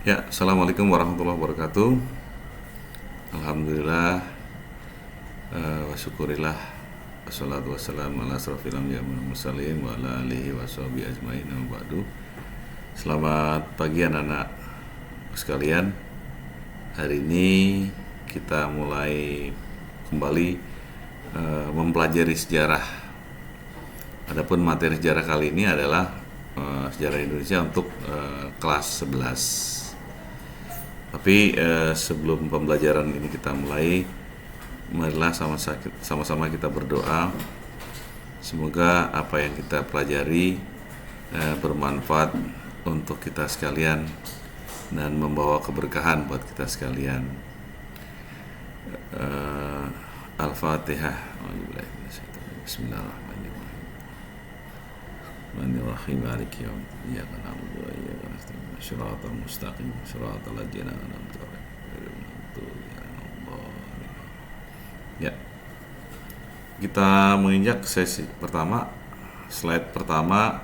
Ya, Assalamualaikum warahmatullahi wabarakatuh. Alhamdulillah, wa syukurillah, wassalatu wassalamu ala asrofil anbiya'i wal mursalin wa ala alihi wa sahbihi ajmain, amma ba'du. Selamat pagi anak-anak sekalian. Hari ini kita mulai kembali mempelajari sejarah. Adapun materi sejarah kali ini adalah sejarah Indonesia untuk kelas 11. Tapi sebelum pembelajaran ini kita mulai, marilah sama-sama kita berdoa. Semoga apa yang kita pelajari bermanfaat untuk kita sekalian dan membawa keberkahan buat kita sekalian. Al-Fatihah. Bismillahirrahmanirrahim. Bismillahirrahmanirrahim. Maliki yaumiddin. Iyyaka na'budu wa iyyaka nasta'in. Shiratal mustaqim. Shiratal ladzina an'amta 'alaihim ghairil maghdubi 'alaihim waladdallin. Ya. Kita menginjak sesi pertama, slide pertama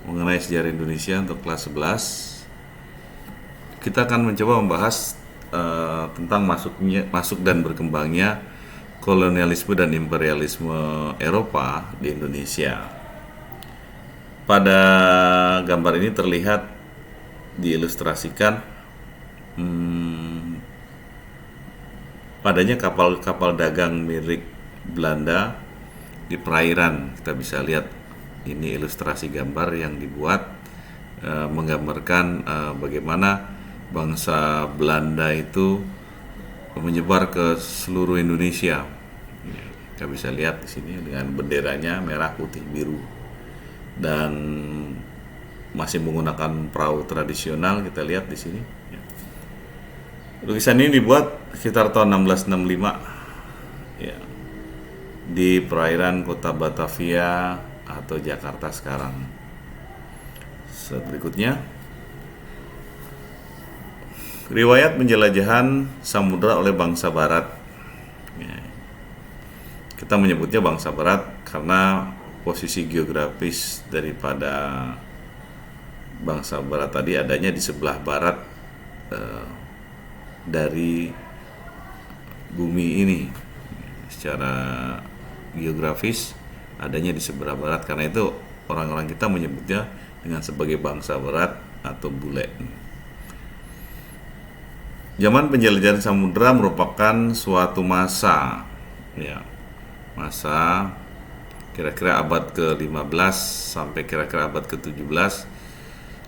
mengenai sejarah Indonesia untuk kelas 11. Kita akan mencoba membahas tentang masuk dan berkembangnya kolonialisme dan imperialisme Eropa di Indonesia. Pada gambar ini terlihat diilustrasikan padanya kapal-kapal dagang milik Belanda di perairan. Kita bisa lihat ini ilustrasi gambar yang dibuat menggambarkan bagaimana bangsa Belanda itu menyebar ke seluruh Indonesia. Kita bisa lihat di sini dengan benderanya merah, putih, biru, dan masih menggunakan perahu tradisional. Kita lihat di sini. Lukisan ini dibuat sekitar tahun 1665 ya, di perairan kota Batavia atau Jakarta sekarang. Berikutnya, riwayat penjelajahan samudra oleh bangsa Barat. Kita menyebutnya bangsa Barat karena posisi geografis daripada bangsa Barat tadi adanya di sebelah barat dari bumi ini. Secara geografis adanya di sebelah barat, karena itu orang-orang kita menyebutnya dengan sebagai bangsa Barat atau bule. Zaman penjelajahan samudra merupakan suatu masa kira-kira abad ke-15 sampai kira-kira abad ke-17,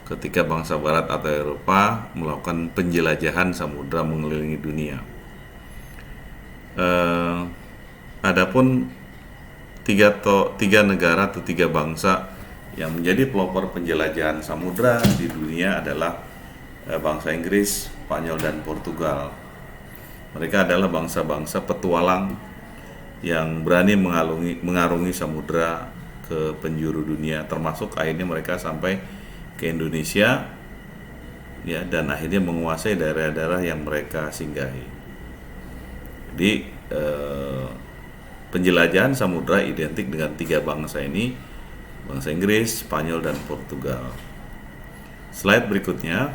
ketika bangsa Barat atau Eropa melakukan penjelajahan samudra mengelilingi dunia. Adapun tiga negara atau tiga bangsa yang menjadi pelopor penjelajahan samudra di dunia adalah bangsa Inggris, Spanyol, dan Portugal. Mereka adalah bangsa-bangsa petualang yang berani mengarungi samudra ke penjuru dunia, termasuk akhirnya mereka sampai ke Indonesia ya, dan akhirnya menguasai daerah-daerah yang mereka singgahi. Jadi penjelajahan samudra identik dengan tiga bangsa ini, bangsa Inggris, Spanyol, dan Portugal. Slide berikutnya,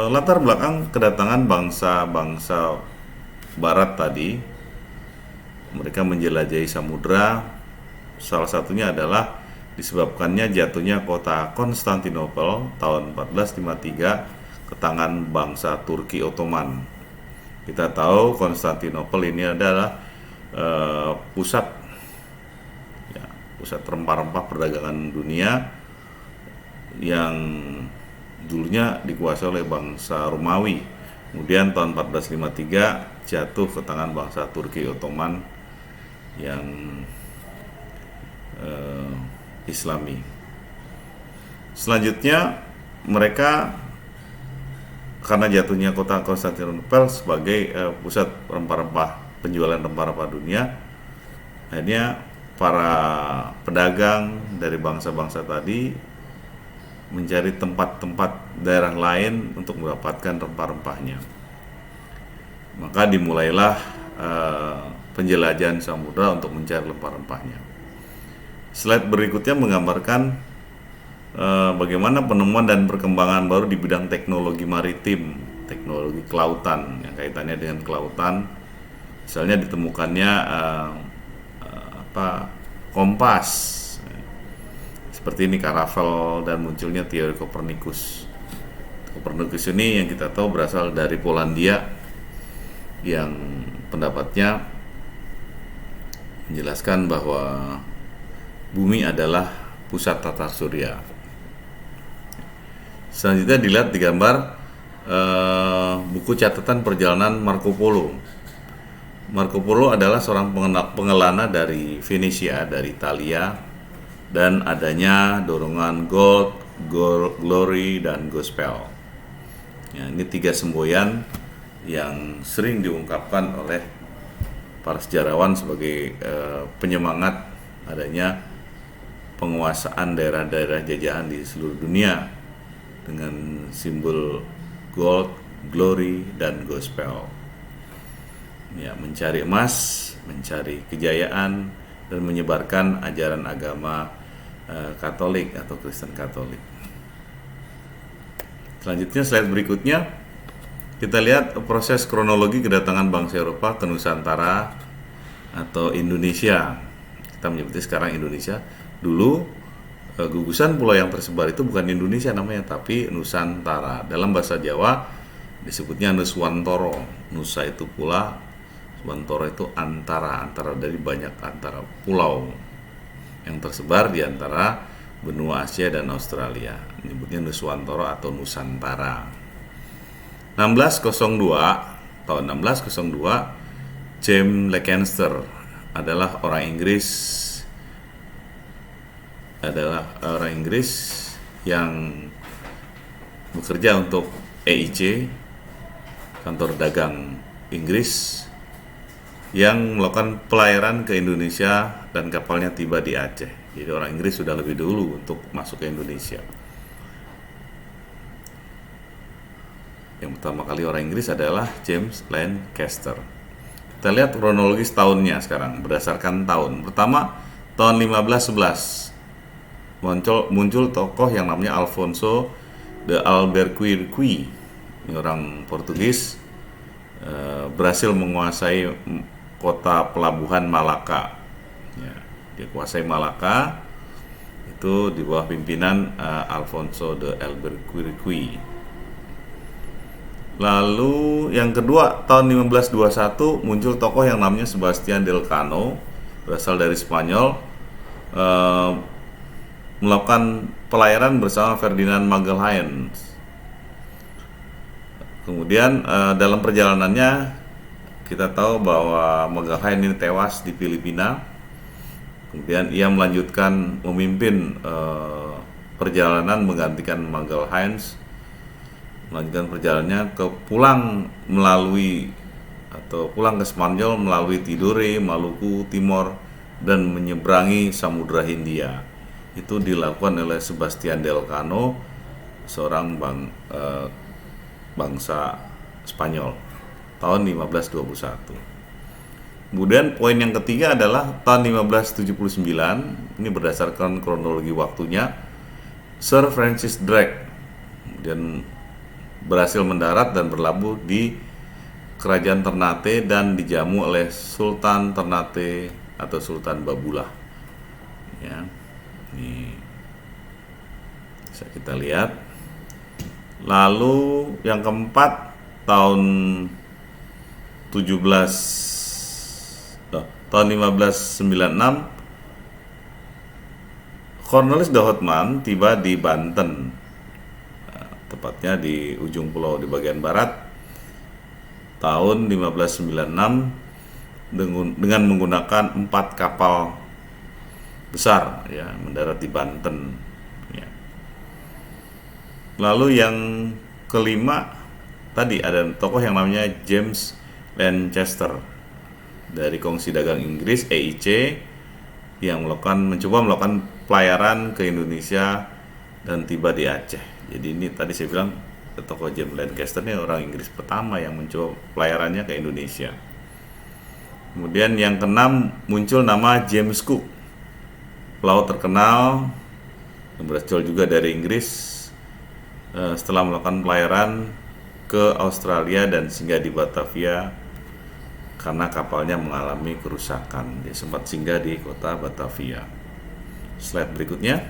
latar belakang kedatangan bangsa-bangsa Barat tadi. Mereka menjelajahi samudra, salah satunya adalah disebabkannya jatuhnya kota Konstantinopel tahun 1453 ke tangan bangsa Turki Ottoman. Kita tahu Konstantinopel ini adalah pusat rempah-rempah perdagangan dunia yang dulunya dikuasai oleh bangsa Romawi. Kemudian tahun 1453 jatuh ke tangan bangsa Turki Ottoman yang Islami. Selanjutnya, mereka karena jatuhnya kota Konstantinopel sebagai pusat rempah-rempah, penjualan rempah-rempah dunia, akhirnya para pedagang dari bangsa-bangsa tadi mencari tempat-tempat daerah lain untuk mendapatkan rempah-rempahnya. Maka dimulailah penjelajahan samudra untuk mencari rempah-rempahnya. Slide berikutnya menggambarkan bagaimana penemuan dan perkembangan baru di bidang teknologi maritim, teknologi kelautan yang kaitannya dengan kelautan. Misalnya ditemukannya kompas seperti ini, Karavel, dan munculnya teori Kopernikus. Kopernikus ini yang kita tahu berasal dari Polandia, yang pendapatnya menjelaskan bahwa bumi adalah pusat tata surya. Selanjutnya dilihat di gambar buku catatan perjalanan Marco Polo. Marco Polo adalah seorang pengelana dari Venesia, dari Italia, dan adanya dorongan gold, glory, dan gospel. Ya, ini 3 semboyan yang sering diungkapkan oleh para sejarawan sebagai penyemangat adanya penguasaan daerah-daerah jajahan di seluruh dunia dengan simbol gold, glory, dan gospel. Ya, mencari emas, mencari kejayaan, dan menyebarkan ajaran agama Katolik atau Kristen Katolik. Selanjutnya, slide berikutnya, kita lihat proses kronologi kedatangan bangsa Eropa ke Nusantara atau Indonesia. Kita menyebutnya sekarang Indonesia. Dulu gugusan pulau yang tersebar itu bukan Indonesia namanya, tapi Nusantara. Dalam bahasa Jawa disebutnya Nuswantoro. Nusa itu pula, Wantoro itu antara dari banyak antara pulau yang tersebar di antara benua Asia dan Australia. Menyebutnya Nuswantoro atau Nusantara. 1602, tahun 1602, James Lancaster adalah orang Inggris yang bekerja untuk EIC, kantor dagang Inggris, yang melakukan pelayaran ke Indonesia dan kapalnya tiba di Aceh. Jadi orang Inggris sudah lebih dulu untuk masuk ke Indonesia. Yang pertama kali orang Inggris adalah James Lancaster. Kita lihat kronologis tahunnya sekarang berdasarkan tahun. Pertama, tahun 1511 muncul tokoh yang namanya Alfonso de Albuquerque. Ini orang Portugis, berhasil menguasai kota pelabuhan Malaka. Ya, dia kuasai Malaka itu di bawah pimpinan Alfonso de Albuquerque. Lalu yang kedua, tahun 1521 muncul tokoh yang namanya Sebastian del Cano, berasal dari Spanyol, melakukan pelayaran bersama Ferdinand Magalhaens. Kemudian dalam perjalanannya kita tahu bahwa Magalhaens ini tewas di Filipina. Kemudian ia melanjutkan memimpin perjalanan menggantikan Magalhaens, melanjutkan perjalanannya pulang ke Spanyol melalui Tidore, Maluku, Timor, dan menyeberangi Samudra Hindia. Itu dilakukan oleh Sebastian del Cano, seorang bangsa Spanyol, tahun 1521. Kemudian poin yang ketiga adalah tahun 1579, ini berdasarkan kronologi waktunya, Sir Francis Drake kemudian berhasil mendarat dan berlabuh di Kerajaan Ternate dan dijamu oleh Sultan Ternate atau Sultan Babulah. Ya, ini bisa kita lihat. Lalu yang keempat, tahun 1596, Cornelis de Houtman tiba di Banten, tepatnya di ujung pulau di bagian barat, tahun 1596 dengan menggunakan 4 kapal besar, ya, mendarat di Banten. Ya. Lalu yang kelima tadi ada tokoh yang namanya James Lancaster dari Kongsi Dagang Inggris EIC yang mencoba melakukan pelayaran ke Indonesia dan tiba di Aceh. Jadi ini tadi saya bilang tokoh James Lancaster ini orang Inggris pertama yang mencoba pelayarannya ke Indonesia. Kemudian yang keenam muncul nama James Cook, pelaut terkenal yang berasal juga dari Inggris setelah melakukan pelayaran ke Australia dan singgah di Batavia karena kapalnya mengalami kerusakan. Dia sempat singgah di kota Batavia. Slide berikutnya.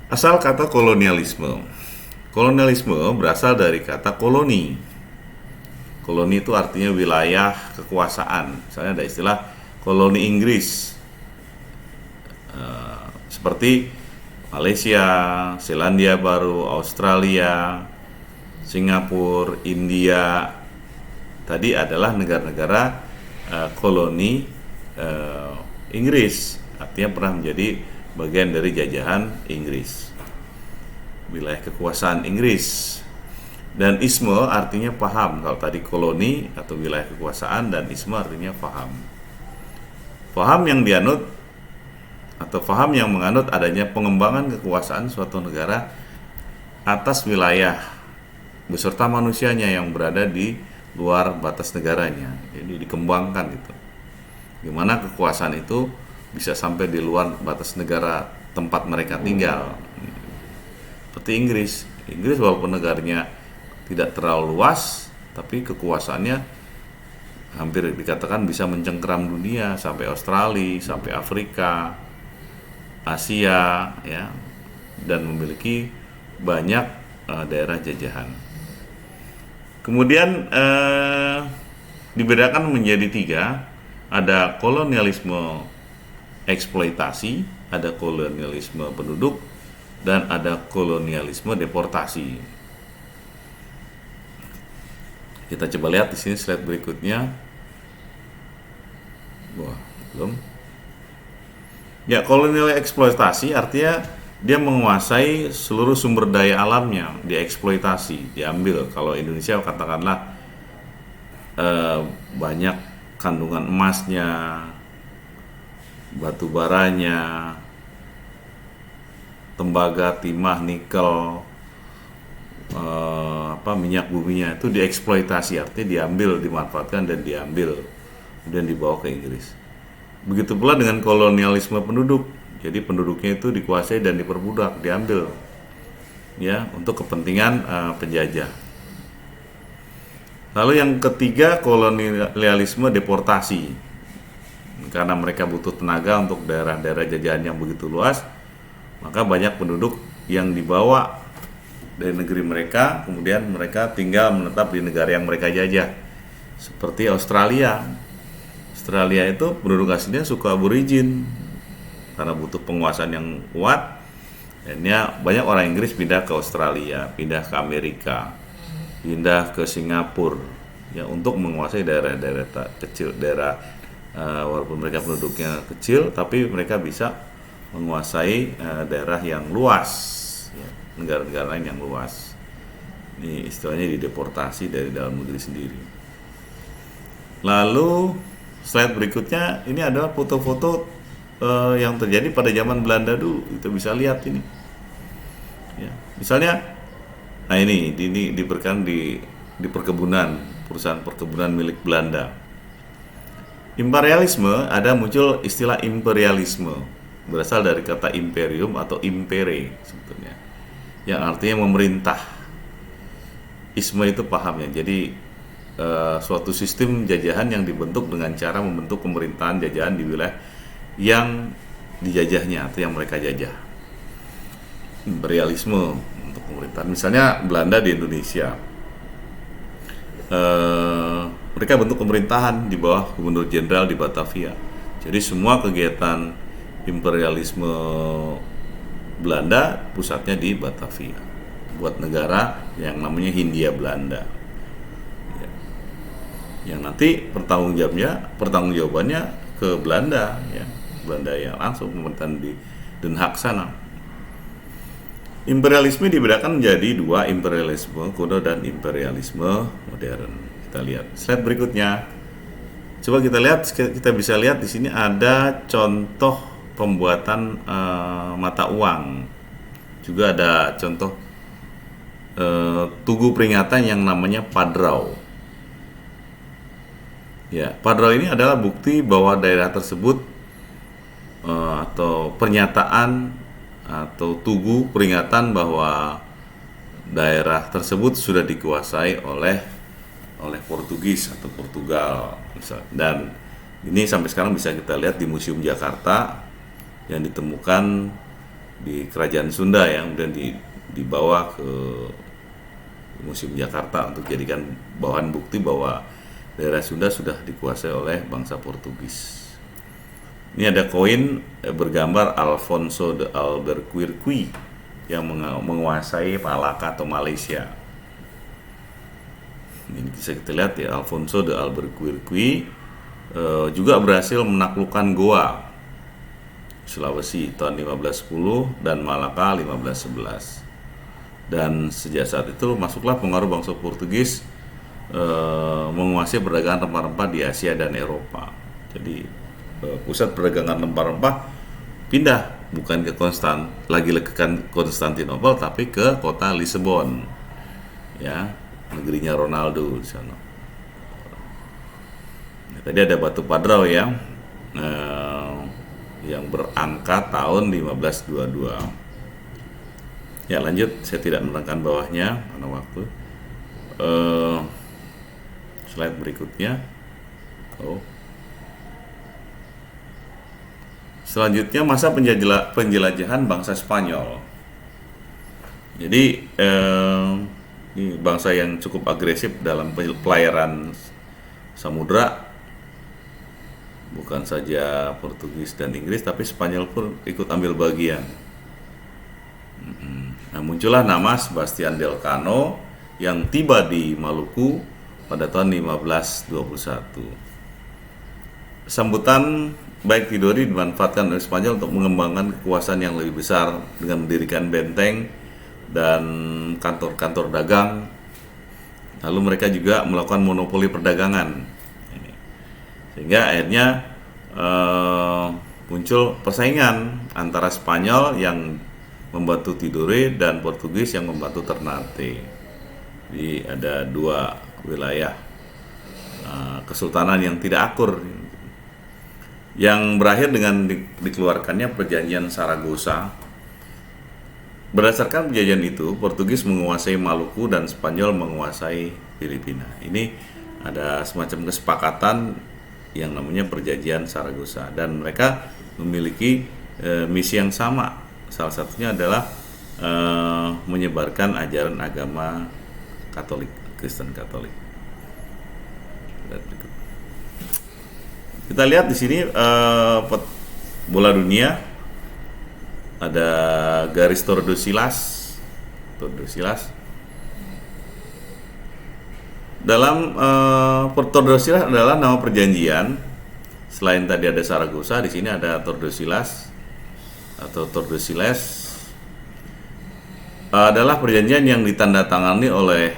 Asal kata kolonialisme. Kolonialisme berasal dari kata koloni. Koloni itu artinya wilayah kekuasaan. Misalnya ada istilah koloni Inggris, seperti Malaysia, Selandia Baru, Australia, Singapura, India. Tadi adalah negara-negara koloni Inggris, artinya pernah menjadi bagian dari jajahan Inggris, wilayah kekuasaan Inggris. Dan isme artinya paham. Kalau tadi koloni atau wilayah kekuasaan, dan isme artinya paham. Paham yang dianut atau paham yang menganut adanya pengembangan kekuasaan suatu negara atas wilayah beserta manusianya yang berada di luar batas negaranya. Jadi dikembangkan itu. Gimana kekuasaan itu bisa sampai di luar batas negara tempat mereka tinggal. Seperti Inggris. Inggris walaupun negaranya tidak terlalu luas, tapi kekuasaannya hampir dikatakan bisa mencengkeram dunia sampai Australia, sampai Afrika, Asia, ya, dan memiliki banyak daerah jajahan. Kemudian dibedakan menjadi 3, ada kolonialisme eksploitasi, ada kolonialisme penduduk, dan ada kolonialisme deportasi. Kita coba lihat di sini slide berikutnya. Wah, belum. Ya, kolonial eksploitasi artinya dia menguasai seluruh sumber daya alamnya, dieksploitasi, diambil. Kalau Indonesia katakanlah banyak kandungan emasnya, batu baranya, tembaga, timah, nikel, minyak buminya itu dieksploitasi, artinya diambil, dimanfaatkan dan diambil, kemudian dibawa ke Inggris. Begitu pula dengan kolonialisme penduduk. Jadi penduduknya itu dikuasai dan diperbudak, diambil, ya, untuk kepentingan penjajah. Lalu yang ketiga, kolonialisme deportasi. Karena mereka butuh tenaga untuk daerah-daerah jajahan yang begitu luas, maka banyak penduduk yang dibawa dari negeri mereka, kemudian mereka tinggal menetap di negara yang mereka jajah. Seperti Australia. Australia itu penduduk aslinya suku aborigin. Karena butuh penguasaan yang kuat, akhirnya banyak orang Inggris pindah ke Australia, pindah ke Amerika, pindah ke Singapura, ya, untuk menguasai daerah-daerah kecil, walaupun mereka penduduknya kecil, tapi mereka bisa menguasai daerah yang luas. Negara-negara lain yang luas. Ini istilahnya dideportasi dari dalam negeri sendiri. Lalu slide berikutnya, ini adalah foto-foto yang terjadi pada zaman Belanda dulu. Kita bisa lihat ini. Ya, misalnya, nah ini diberikan di perkebunan, perusahaan perkebunan milik Belanda. Imperialisme, ada muncul istilah imperialisme, berasal dari kata imperium atau impere sebetulnya, yang artinya memerintah. Isme itu pahamnya. Jadi suatu sistem jajahan yang dibentuk dengan cara membentuk pemerintahan jajahan di wilayah yang dijajahnya atau yang mereka jajah. Imperialisme untuk pemerintahan. Misalnya Belanda di Indonesia, mereka bentuk pemerintahan di bawah gubernur jenderal di Batavia. Jadi semua kegiatan imperialisme Belanda pusatnya di Batavia, buat negara yang namanya Hindia Belanda, ya, yang nanti pertanggungjawabannya ke Belanda, ya, Belanda yang langsung pemerintahan di Den Haag sana. Imperialisme dibedakan menjadi 2, imperialisme kuno dan imperialisme modern. Kita lihat slide berikutnya. Coba kita bisa lihat di sini ada contoh pembuatan mata uang. Juga ada contoh tugu peringatan yang namanya padrau. Ya, padrau ini adalah bukti bahwa daerah tersebut atau pernyataan atau tugu peringatan bahwa daerah tersebut sudah dikuasai oleh Portugis atau Portugal dan ini sampai sekarang bisa kita lihat di Museum Jakarta yang ditemukan di Kerajaan Sunda yang kemudian dibawa ke Museum Jakarta untuk jadikan bahan bukti bahwa daerah Sunda sudah dikuasai oleh bangsa Portugis. Ini ada koin bergambar Alfonso de Albuquerque yang menguasai Malaka atau Malaysia. Ini bisa kita lihat ya, Alfonso de Albuquerque juga berhasil menaklukkan Goa, Sulawesi tahun 1510 dan Malaka 1511. Dan sejak saat itu masuklah pengaruh bangsa Portugis menguasai perdagangan rempah-rempah di Asia dan Eropa. Jadi pusat perdagangan rempah-rempah pindah bukan ke Konstantinopel tapi ke kota Lisbon, ya, negerinya Ronaldo di sana. Nah, tadi ada batu padrau ya, yang berangka tahun 1522. Ya lanjut, saya tidak menerangkan bawahnya karena waktu. Slide berikutnya. Selanjutnya masa penjelajahan bangsa Spanyol. Jadi ini bangsa yang cukup agresif dalam pelayaran samudra. Bukan saja Portugis dan Inggris, tapi Spanyol pun ikut ambil bagian. Nah, muncullah nama Sebastian del Cano yang tiba di Maluku pada tahun 1521. Sambutan baik Tidore dimanfaatkan oleh Spanyol untuk mengembangkan kekuasaan yang lebih besar dengan mendirikan benteng dan kantor-kantor dagang. Lalu mereka juga melakukan monopoli perdagangan. Sehingga akhirnya muncul persaingan antara Spanyol yang membantu Tidore dan Portugis yang membantu Ternate. Jadi ada dua wilayah kesultanan yang tidak akur, yang berakhir dengan dikeluarkannya perjanjian Saragossa. Berdasarkan perjanjian itu, Portugis menguasai Maluku dan Spanyol menguasai Filipina. Ini ada semacam kesepakatan yang namanya perjanjian Saragossa, dan mereka memiliki misi yang sama. Salah satunya adalah menyebarkan ajaran agama Katolik, Kristen Katolik. Kita lihat di sini bola dunia, ada garis Tordesillas. Dalam Tordesillas adalah nama perjanjian. Selain tadi ada Saragossa, di sini ada Tordesillas atau Tordesillas. Adalah perjanjian yang ditandatangani oleh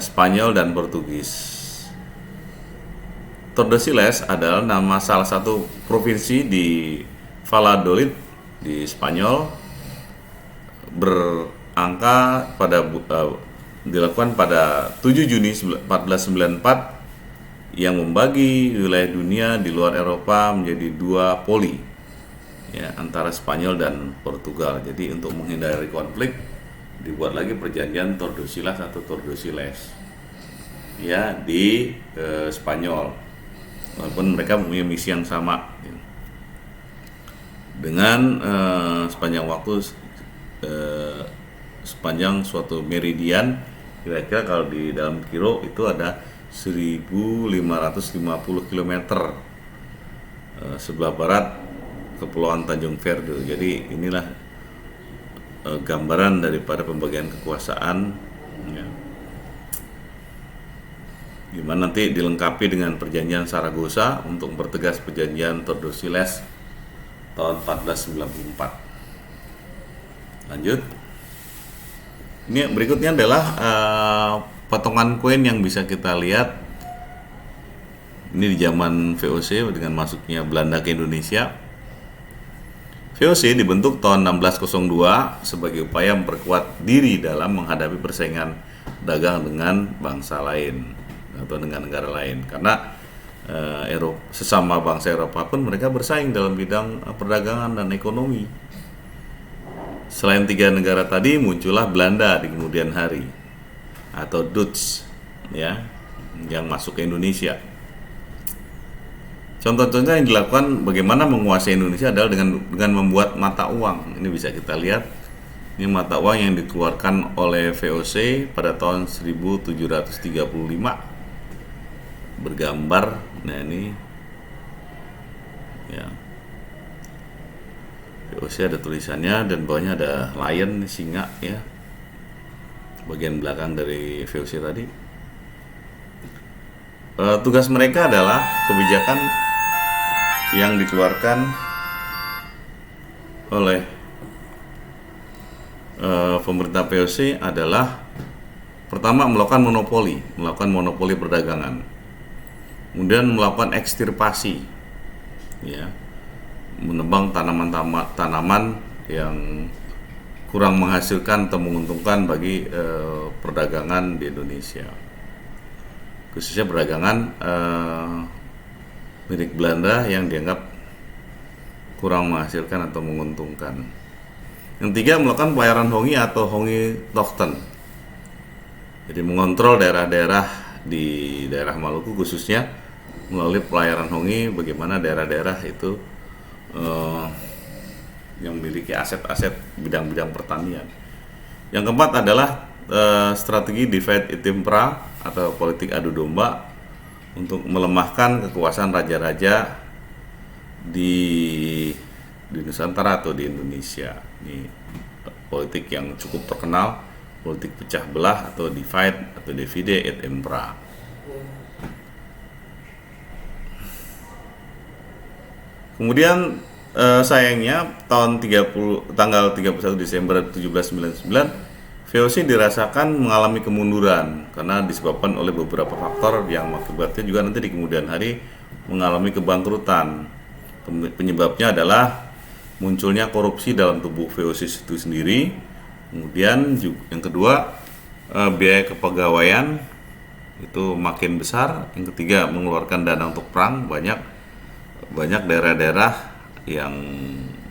Spanyol dan Portugis. Tordesillas adalah nama salah satu provinsi di Valladolid di Spanyol, berangka pada dilakukan pada 7 Juni 1494 yang membagi wilayah dunia di luar Eropa menjadi dua poli, ya, antara Spanyol dan Portugal. Jadi untuk menghindari konflik dibuat lagi perjanjian Tordesillas atau Tordesillas, ya, di Spanyol. Walaupun mereka mempunyai misi yang sama, dengan sepanjang waktu, sepanjang suatu meridian, kira-kira kalau di dalam kilo itu ada 1550 km sebelah barat Kepulauan Tanjung Verde. Jadi inilah gambaran daripada pembagian kekuasaan, ya, gimana nanti dilengkapi dengan perjanjian Saragossa untuk mempertegas perjanjian Tordesillas tahun 1494. Lanjut. Ini berikutnya adalah potongan koin yang bisa kita lihat. Ini di zaman VOC dengan masuknya Belanda ke Indonesia. VOC dibentuk tahun 1602 sebagai upaya memperkuat diri dalam menghadapi persaingan dagang dengan bangsa lain atau dengan negara lain, karena sesama bangsa Eropa pun mereka bersaing dalam bidang perdagangan dan ekonomi. Selain tiga negara tadi, muncullah Belanda di kemudian hari, atau Dutch, ya, yang masuk ke Indonesia. Contoh-contoh yang dilakukan bagaimana menguasai Indonesia adalah dengan membuat mata uang. Ini bisa kita lihat. Ini mata uang yang dikeluarkan oleh VOC pada tahun 1735. Bergambar, nah ini ya. VOC ada tulisannya dan bawahnya ada lion, singa ya. Bagian belakang dari VOC tadi. Tugas mereka adalah kebijakan yang dikeluarkan oleh pemerintah VOC adalah pertama melakukan monopoli perdagangan, kemudian melakukan ekstirpasi, ya, menebang tanaman yang kurang menghasilkan atau menguntungkan bagi perdagangan di Indonesia, khususnya perdagangan milik Belanda yang dianggap kurang menghasilkan atau menguntungkan. Yang tiga, melakukan pelayaran hongi atau hongi-tochten. Jadi mengontrol daerah-daerah di daerah Maluku khususnya melalui pelayaran hongi, bagaimana daerah-daerah itu yang memiliki aset-aset bidang-bidang pertanian. Yang keempat adalah strategi divide et impera atau politik adu domba untuk melemahkan kekuasaan raja-raja di Nusantara atau di Indonesia. Ini politik yang cukup terkenal, politik pecah belah atau divide et impera. Kemudian sayangnya tanggal 31 Desember 1799 VOC dirasakan mengalami kemunduran karena disebabkan oleh beberapa faktor yang mengakibatkan juga nanti di kemudian hari mengalami kebangkrutan. Penyebabnya adalah munculnya korupsi dalam tubuh VOC itu sendiri. Kemudian yang kedua, biaya kepegawaian itu makin besar. Yang ketiga, mengeluarkan dana untuk perang. Banyak daerah-daerah yang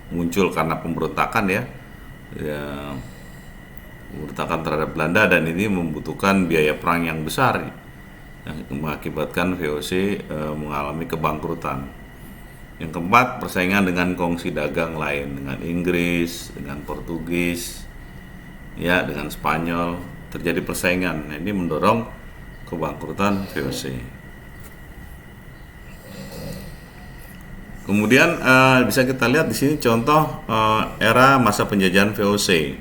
muncul karena pemberontakan ya, pemberontakan terhadap Belanda, dan ini membutuhkan biaya perang yang besar yang mengakibatkan VOC mengalami kebangkrutan. Yang keempat, persaingan dengan kongsi dagang lain, dengan Inggris, dengan Portugis, ya, dengan Spanyol, terjadi persaingan. Nah, ini mendorong kebangkrutan VOC. Kemudian bisa kita lihat di sini contoh era masa penjajahan VOC.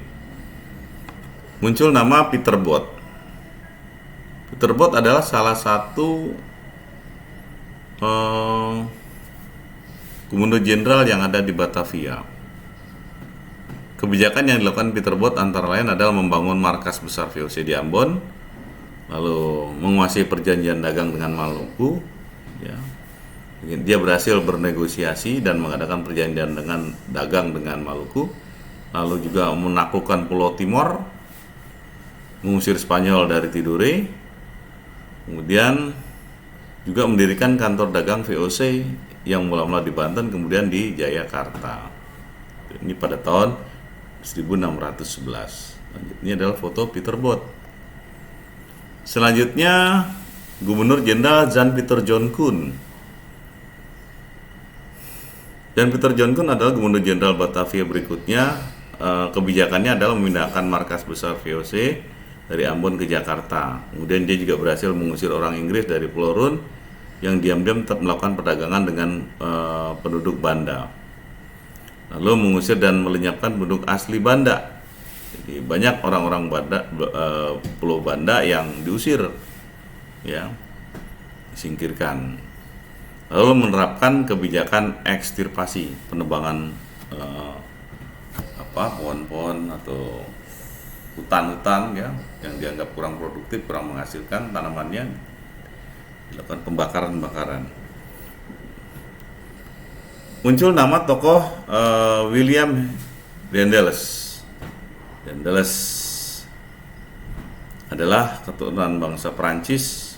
Muncul nama Peter Both. Peter Both adalah salah satu gubernur jenderal yang ada di Batavia. Kebijakan yang dilakukan Peter Both antara lain adalah membangun markas besar VOC di Ambon, lalu menguasai perjanjian dagang dengan Maluku. Ya. Dia berhasil bernegosiasi dan mengadakan perjanjian dagang dengan Maluku, lalu juga menaklukkan Pulau Timor, mengusir Spanyol dari Tidore, kemudian juga mendirikan kantor dagang VOC yang mula-mula di Banten, kemudian di Jayakarta. Ini pada tahun 1611. Ini adalah foto Peter Both. Selanjutnya, Gubernur Jenderal Jan Pieter Jonkun. Jan Pieter Jonkun adalah Gubernur Jenderal Batavia berikutnya. Kebijakannya adalah memindahkan markas besar VOC dari Ambon ke Jakarta. Kemudian dia juga berhasil mengusir orang Inggris dari Pulau Run yang diam-diam tetap melakukan perdagangan dengan penduduk Banda. Lalu mengusir dan melenyapkan penduduk asli Banda. Jadi banyak orang-orang Banda, Pulau Banda yang diusir, ya, disingkirkan. Lalu menerapkan kebijakan ekstirpasi, penebangan pohon-pohon atau hutan-hutan ya yang dianggap kurang produktif, kurang menghasilkan tanamannya, dilakukan pembakaran. Muncul nama tokoh William Daendels. Daendels adalah keturunan bangsa Perancis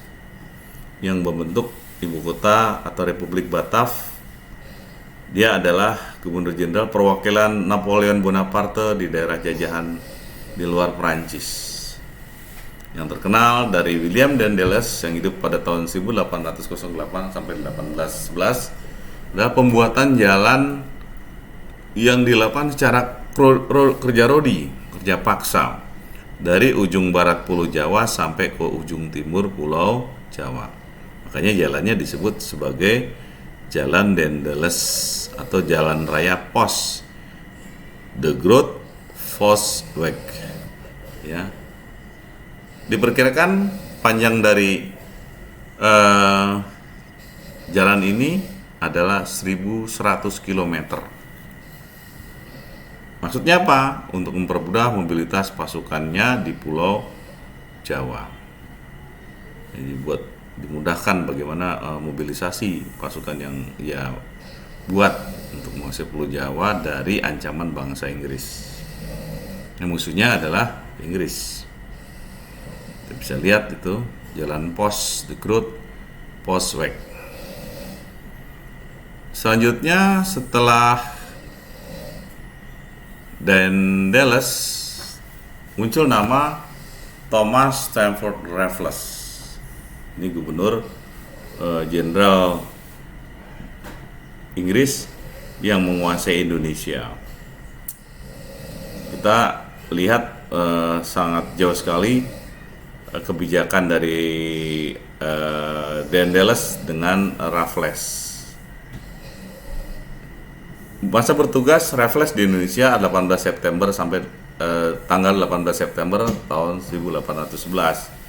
yang membentuk ibu kota atau Republik Batav. Dia adalah Gubernur Jenderal perwakilan Napoleon Bonaparte di daerah jajahan di luar Prancis. Yang terkenal dari William Dandeles yang hidup pada tahun 1808 sampai 1811 adalah pembuatan jalan yang dilakukan secara kerja rodi, kerja paksa dari ujung barat Pulau Jawa sampai ke ujung timur Pulau Jawa. Makanya jalannya disebut sebagai Jalan Dandeles atau Jalan Raya Pos, The Groot Postweg. Ya, diperkirakan panjang dari jalan ini adalah 1.100 km. Maksudnya apa? Untuk mempermudah mobilitas pasukannya di Pulau Jawa. Jadi buat dimudahkan bagaimana mobilisasi pasukan yang ia buat untuk menguasai Pulau Jawa dari ancaman bangsa Inggris. Yang musuhnya adalah Inggris. Kita bisa lihat itu jalan pos, The Groot Postweg. Selanjutnya setelah Dandeles muncul nama Thomas Stamford Raffles. Ini gubernur jenderal Inggris yang menguasai Indonesia. Kita lihat sangat jauh sekali kebijakan dari Dandeles dengan Raffles. Masa bertugas Raffles di Indonesia 18 September sampai tanggal 18 September tahun 1811.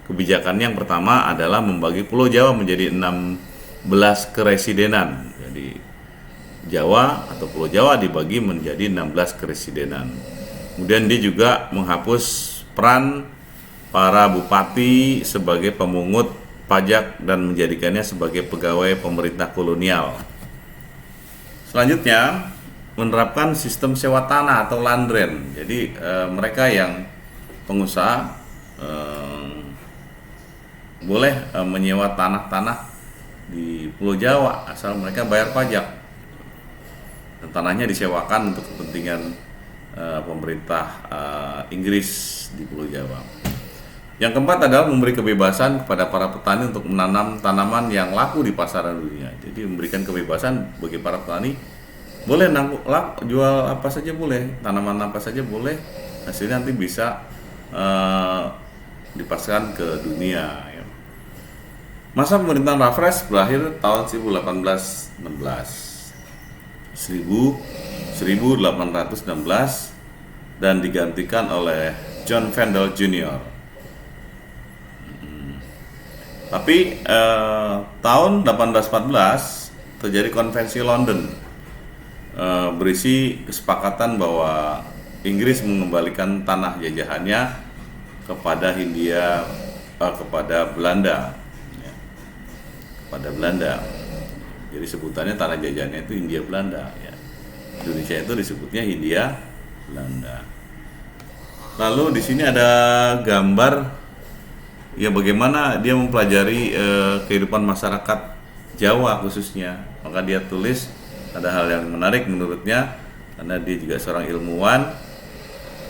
Kebijakan yang pertama adalah membagi Pulau Jawa menjadi 16 keresidenan. Jadi Jawa atau Pulau Jawa dibagi menjadi 16 keresidenan. Kemudian dia juga menghapus peran para bupati sebagai pemungut pajak dan menjadikannya sebagai pegawai pemerintah kolonial. Selanjutnya menerapkan sistem sewa tanah atau landrent. Jadi mereka yang pengusaha boleh menyewa tanah-tanah di Pulau Jawa asal mereka bayar pajak. Dan tanahnya disewakan untuk kepentingan pemerintah Inggris di Pulau Jawa. Yang keempat adalah memberi kebebasan kepada para petani untuk menanam tanaman yang laku di pasaran dunia. Jadi memberikan kebebasan bagi para petani, boleh jual apa saja boleh, tanaman apa saja boleh, hasilnya nanti bisa dipasarkan ke dunia. Ya. Masa pemerintahan Raffles berakhir tahun 1816 dan digantikan oleh John Vandal Jr. Tapi tahun 1814 terjadi konvensi London berisi kesepakatan bahwa Inggris mengembalikan tanah jajahannya kepada kepada Belanda, ya, kepada Belanda. Jadi sebutannya tanah jajahannya itu Hindia Belanda. Ya. Indonesia itu disebutnya Hindia Belanda. Lalu di sini ada gambar. Ya bagaimana dia mempelajari kehidupan masyarakat Jawa khususnya. Maka dia tulis ada hal yang menarik menurutnya karena dia juga seorang ilmuwan,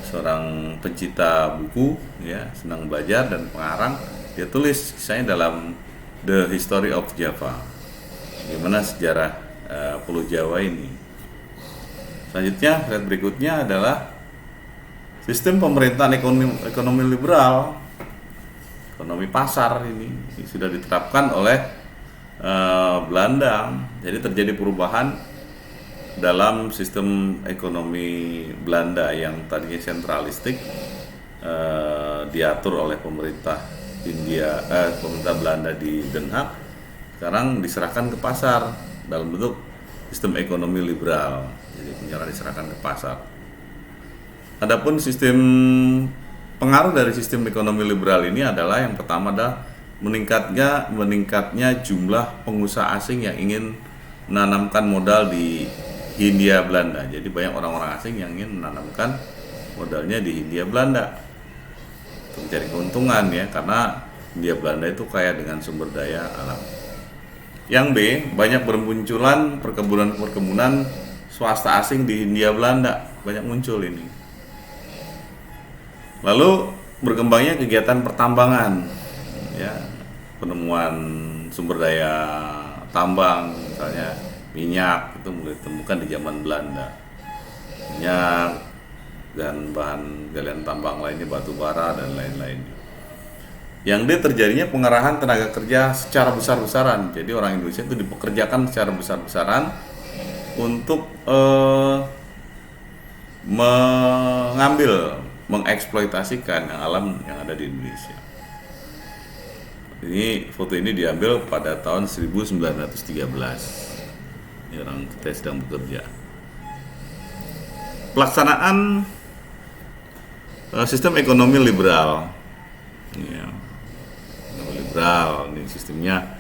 seorang pencipta buku, ya, senang belajar dan pengarang. Dia tulis kisahnya dalam The History of Java. Bagaimana sejarah Pulau Jawa ini. Selanjutnya, slide berikutnya adalah sistem pemerintahan ekonomi liberal. Ekonomi pasar ini sudah diterapkan oleh Belanda. Jadi terjadi perubahan dalam sistem ekonomi Belanda yang tadinya sentralistik, diatur oleh pemerintah pemerintah Belanda di Den Haag, sekarang diserahkan ke pasar dalam bentuk sistem ekonomi liberal. Jadi penjara diserahkan ke pasar. Adapun sistem pengaruh dari sistem ekonomi liberal ini adalah yang pertama adalah meningkatnya jumlah pengusaha asing yang ingin menanamkan modal di Hindia Belanda. Jadi banyak orang-orang asing yang ingin menanamkan modalnya di Hindia Belanda untuk mencari keuntungan, ya, karena Hindia Belanda itu kaya dengan sumber daya alam. Yang B, banyak bermunculan perkebunan swasta asing di Hindia Belanda banyak muncul ini. Lalu berkembangnya kegiatan pertambangan, ya, penemuan sumber daya tambang, misalnya minyak itu mulai ditemukan di zaman Belanda. Minyak dan bahan galian tambang lainnya, batu bara dan lain-lain. Yang dia terjadinya pengerahan tenaga kerja secara besar-besaran. Jadi orang Indonesia itu dipekerjakan secara besar-besaran untuk mengeksploitasikan yang alam yang ada di Indonesia. Ini foto ini diambil pada tahun 1913. Ini orang kita sedang bekerja. Pelaksanaan sistem ekonomi liberal. Ya, liberal ini sistemnya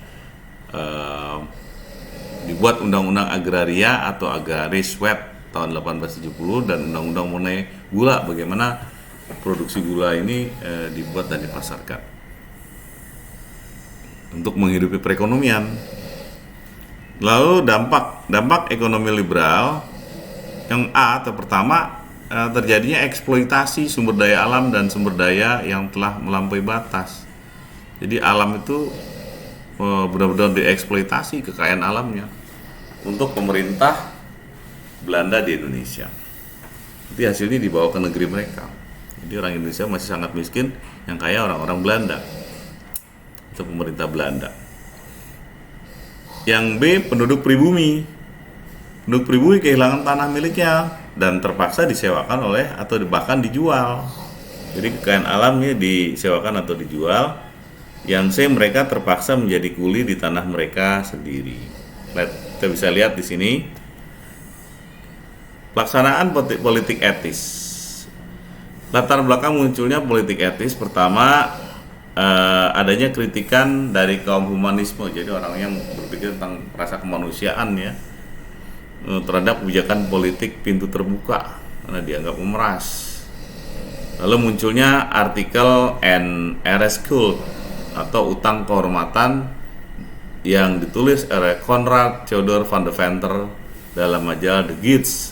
dibuat Undang-Undang Agraria atau Agraris Web tahun 1870 dan Undang-Undang mengenai gula, bagaimana produksi gula ini dibuat dan dipasarkan untuk menghidupi perekonomian. Lalu dampak ekonomi liberal yang atau pertama, terjadinya eksploitasi sumber daya alam dan sumber daya yang telah melampaui batas. Jadi alam itu benar-benar dieksploitasi, kekayaan alamnya untuk pemerintah Belanda di Indonesia. Jadi hasilnya dibawa ke negeri mereka. Jadi orang Indonesia masih sangat miskin, yang kaya orang-orang Belanda. Itu pemerintah Belanda. Yang B, penduduk pribumi. Penduduk pribumi kehilangan tanah miliknya dan terpaksa disewakan oleh atau bahkan dijual. Jadi kekayaan alamnya disewakan atau dijual. Yang C, mereka terpaksa menjadi kuli di tanah mereka sendiri. Kita bisa lihat di sini. Pelaksanaan politik etis. Latar belakang munculnya politik etis pertama, adanya kritikan dari kaum humanisme. Jadi orang yang berpikir tentang rasa kemanusiaan, ya, terhadap kebijakan politik pintu terbuka karena dianggap memeras. Lalu munculnya artikel NRS Cult atau utang kehormatan yang ditulis oleh Konrad Theodor van de Venter dalam majalah The Gids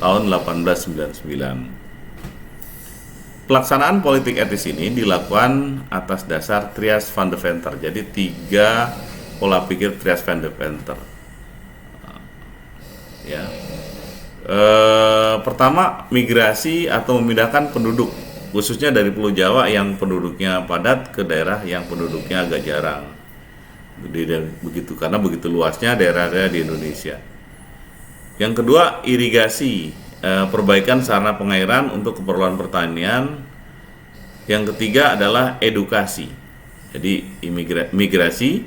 tahun 1899. Pelaksanaan politik etis ini dilakukan atas dasar Trias van de Venter. Jadi 3 pola pikir Trias van de Venter. Ya. Pertama, migrasi atau memindahkan penduduk, khususnya dari Pulau Jawa yang penduduknya padat ke daerah yang penduduknya agak jarang. Begitu karena begitu luasnya daerah-daerah di Indonesia. Yang kedua, irigasi, perbaikan sarana pengairan untuk keperluan pertanian. Yang ketiga adalah edukasi. Jadi migrasi,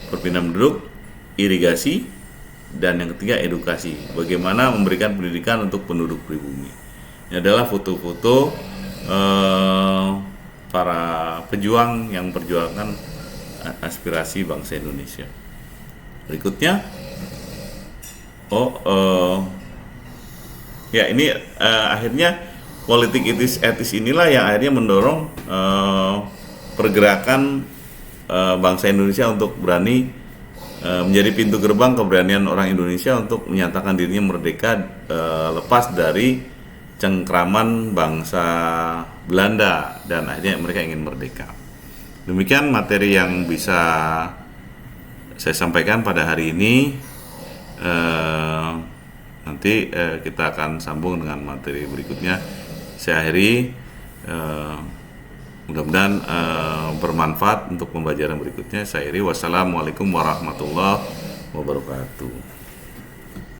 perpindahan penduduk, irigasi, dan yang ketiga edukasi. Bagaimana memberikan pendidikan untuk penduduk pribumi. Ini adalah foto-foto para pejuang yang memperjuangkan aspirasi bangsa Indonesia. Berikutnya, ya ini akhirnya politik etis inilah yang akhirnya mendorong pergerakan bangsa Indonesia untuk berani menjadi pintu gerbang keberanian orang Indonesia untuk menyatakan dirinya merdeka, lepas dari cengkraman bangsa Belanda, dan akhirnya mereka ingin merdeka. Demikian materi yang bisa saya sampaikan pada hari ini. Nanti kita akan sambung dengan materi berikutnya. Saya akhiri, mudah-mudahan bermanfaat untuk pembelajaran berikutnya. Saya akhiri, wassalamualaikum warahmatullahi wabarakatuh.